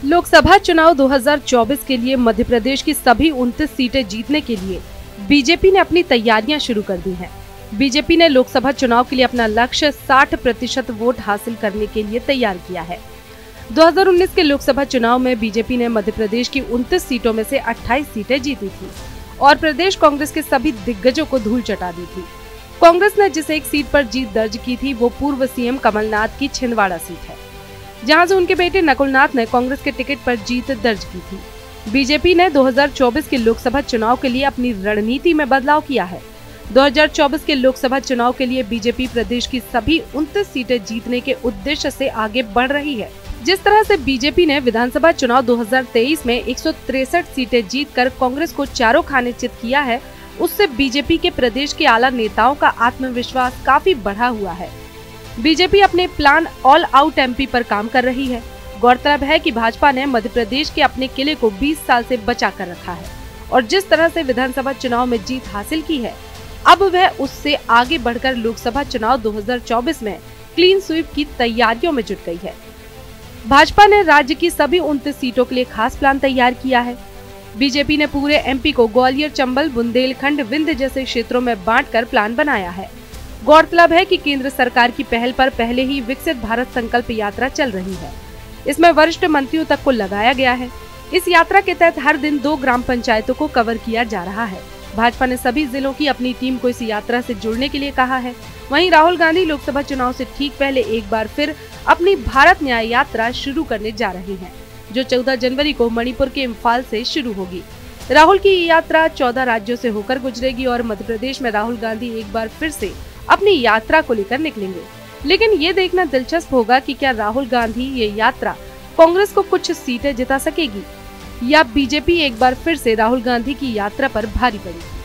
लोकसभा चुनाव 2024 के लिए मध्य प्रदेश की सभी 29 सीटें जीतने के लिए बीजेपी ने अपनी तैयारियां शुरू कर दी हैं। बीजेपी ने लोकसभा चुनाव के लिए अपना लक्ष्य 60% वोट हासिल करने के लिए तैयार किया है। 2019 के लोकसभा चुनाव में बीजेपी ने मध्य प्रदेश की 29 सीटों में से 28 सीटें जीती थी और प्रदेश कांग्रेस के सभी दिग्गजों को धूल चटा दी थी। कांग्रेस ने जिस एक सीट पर जीत दर्ज की थी वो पूर्व सीएम कमलनाथ की छिंदवाड़ा सीट है, जहां से उनके बेटे नकुलनाथ ने कांग्रेस के टिकट पर जीत दर्ज की थी। बीजेपी ने 2024 के लोकसभा चुनाव के लिए अपनी रणनीति में बदलाव किया है। 2024 के लोकसभा चुनाव के लिए बीजेपी प्रदेश की सभी 29 सीटें जीतने के उद्देश्य से आगे बढ़ रही है। जिस तरह से बीजेपी ने विधानसभा चुनाव 2023 में 163 सीटें जीतकर कांग्रेस को चारों खाने चित किया है, उससे बीजेपी के प्रदेश के आला नेताओं का आत्मविश्वास काफी बढ़ा हुआ है। बीजेपी अपने प्लान ऑल आउट एमपी पर काम कर रही है। गौरतलब है कि भाजपा ने मध्य प्रदेश के अपने किले को 20 साल से बचा कर रखा है और जिस तरह से विधानसभा चुनाव में जीत हासिल की है, अब वह उससे आगे बढ़कर लोकसभा चुनाव 2024 में क्लीन स्वीप की तैयारियों में जुट गई है। भाजपा ने राज्य की सभी 29 सीटों के लिए खास प्लान तैयार किया है। बीजेपी ने पूरे एमपी को ग्वालियर, चंबल, बुंदेलखंड, विंध्य जैसे क्षेत्रों में बांटकर प्लान बनाया है। गौरतलब है कि केंद्र सरकार की पहल पर पहले ही विकसित भारत संकल्प यात्रा चल रही है। इसमें वरिष्ठ मंत्रियों तक को लगाया गया है। इस यात्रा के तहत हर दिन 2 ग्राम पंचायतों को कवर किया जा रहा है। भाजपा ने सभी जिलों की अपनी टीम को इस यात्रा से जुड़ने के लिए कहा है। वहीं राहुल गांधी लोकसभा चुनाव से ठीक पहले एक बार फिर अपनी भारत न्याय यात्रा शुरू करने जा रहे हैं, जो 14 जनवरी को मणिपुर के इम्फाल से शुरू होगी। राहुल की ये यात्रा 14 राज्यों से होकर गुजरेगी और मध्य प्रदेश में राहुल गांधी एक बार फिर से अपनी यात्रा को लेकर निकलेंगे। लेकिन ये देखना दिलचस्प होगा कि क्या राहुल गांधी ये यात्रा कांग्रेस को कुछ सीटें जिता सकेगी या बीजेपी एक बार फिर से राहुल गांधी की यात्रा पर भारी पड़ेगी।